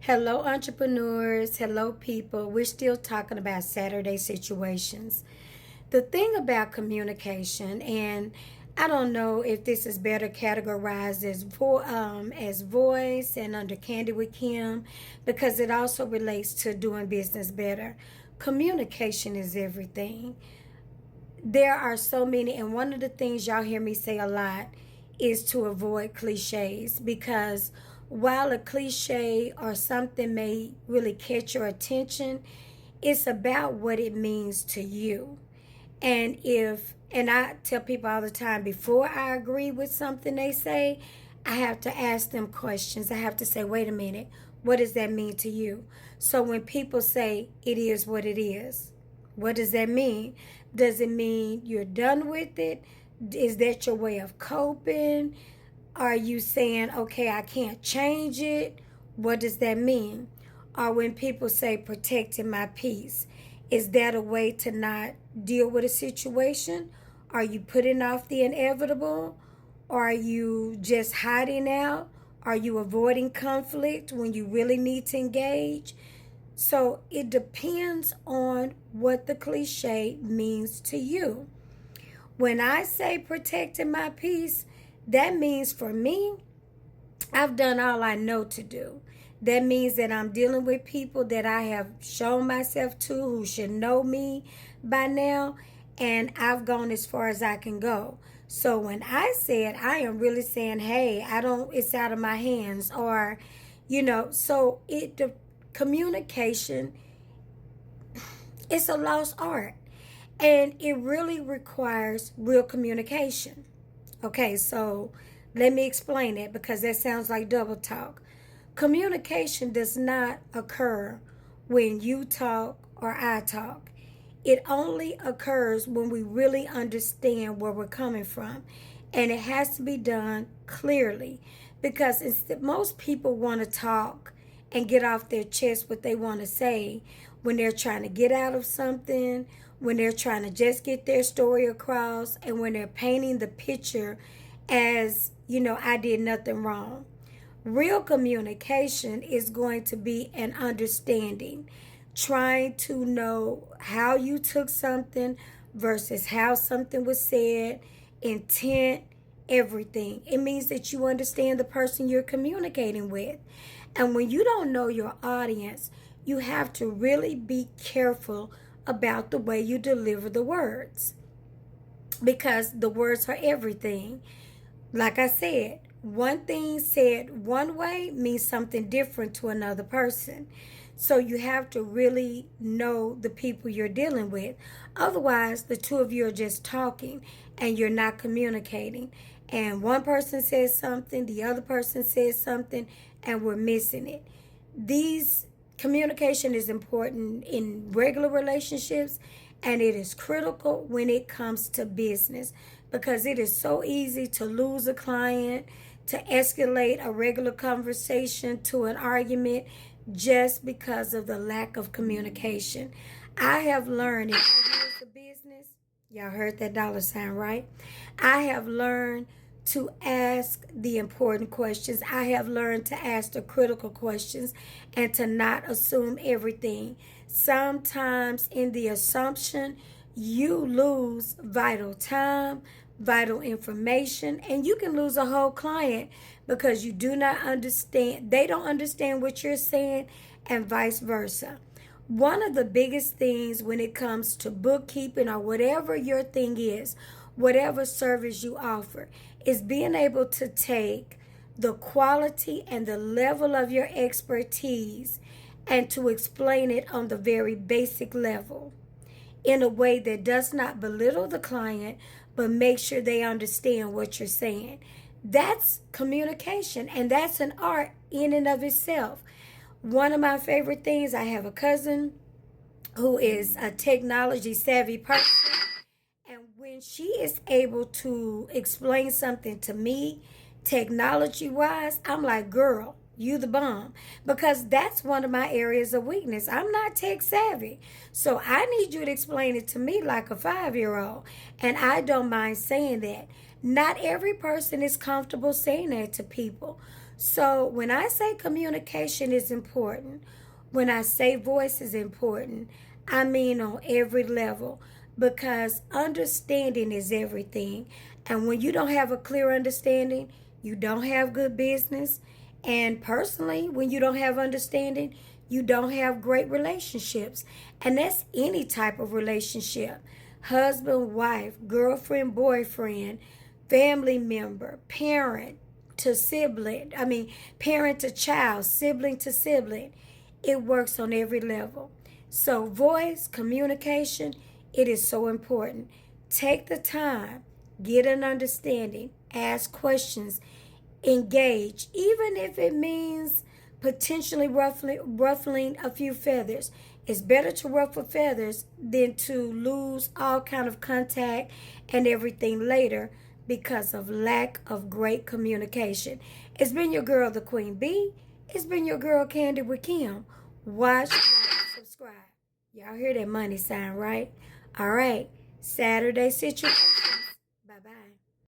Hello, entrepreneurs. Hello, people. We're still talking about Saturday situations. The thing about communication, and I don't know if this is better categorized as voice and under Candy with Kim, because it also relates to doing business better. Communication is everything. There are so many, and one of the things y'all hear me say a lot is to avoid cliches, because while a cliche or something may really catch your attention, it's about what it means to you. And I tell people all the time, before I agree with something they say, I have to ask them questions. I have to say, wait a minute, what does that mean to you? So when people say it is what it is, what does that mean? Does it mean you're done with it? Is that your way of coping? Are you saying, okay, I can't change it? What does that mean? Or when people say protecting my peace, is that a way to not deal with a situation? Are you putting off the inevitable? Are you just hiding out? Are you avoiding conflict when you really need to engage? So it depends on what the cliche means to you. When I say protecting my peace, that means for me, I've done all I know to do. That means that I'm dealing with people that I have shown myself to who should know me by now, and I've gone as far as I can go. So when I said, I am really saying, hey, I don't, it's out of my hands, or, so the communication, it's a lost art, and it really requires real communication. Okay, so let me explain it, because that sounds like double talk. Communication does not occur when you talk or I talk. It only occurs when we really understand where we're coming from. And it has to be done clearly, because most people want to talk and get off their chest what they want to say when they're trying to get out of something, when they're trying to just get their story across, and when they're painting the picture as, I did nothing wrong. Real communication is going to be an understanding, trying to know how you took something versus how something was said, intent, everything. It means that you understand the person you're communicating with. And when you don't know your audience, you have to really be careful about the way you deliver the words, because the words are everything. Like I said, one thing said one way means something different to another person. So you have to really know the people you're dealing with. Otherwise, the two of you are just talking and you're not communicating. And one person says something, the other person says something, and we're missing it. These communication is important in regular relationships, and it is critical when it comes to business, because it is so easy to lose a client, to escalate a regular conversation to an argument just because of the lack of communication. I have learned in 2 years of business, y'all heard that dollar sign, right? I have learned to ask the important questions. I have learned to ask the critical questions and to not assume everything. Sometimes in the assumption, you lose vital time, vital information, and you can lose a whole client because you do not understand, they don't understand what you're saying, and vice versa. One of the biggest things when it comes to bookkeeping or whatever your thing is, whatever service you offer, is being able to take the quality and the level of your expertise and to explain it on the very basic level in a way that does not belittle the client, but make sure they understand what you're saying. That's communication, and that's an art in and of itself. One of my favorite things, I have a cousin who is a technology savvy person, and when she is able to explain something to me, technology wise, I'm like, girl, you the bomb. Because that's one of my areas of weakness. I'm not tech savvy. So I need you to explain it to me like a 5-year-old. And I don't mind saying that. Not every person is comfortable saying that to people. So when I say communication is important, when I say voice is important, I mean on every level, because understanding is everything. And when you don't have a clear understanding, you don't have good business. And personally, when you don't have understanding, you don't have great relationships. And that's any type of relationship: husband, wife, girlfriend, boyfriend, family member, parent to sibling. Parent to child, sibling to sibling. It works on every level. So, voice, communication, it is so important. Take the time, get an understanding, ask questions, engage, even if it means potentially ruffling a few feathers. It's better to ruffle feathers than to lose all kind of contact and everything later because of lack of great communication. It's been your girl, the Queen Bee. It's been your girl, Candy with Kim. Watch, like, subscribe. Y'all hear that money sign, right? All right. Saturday situation.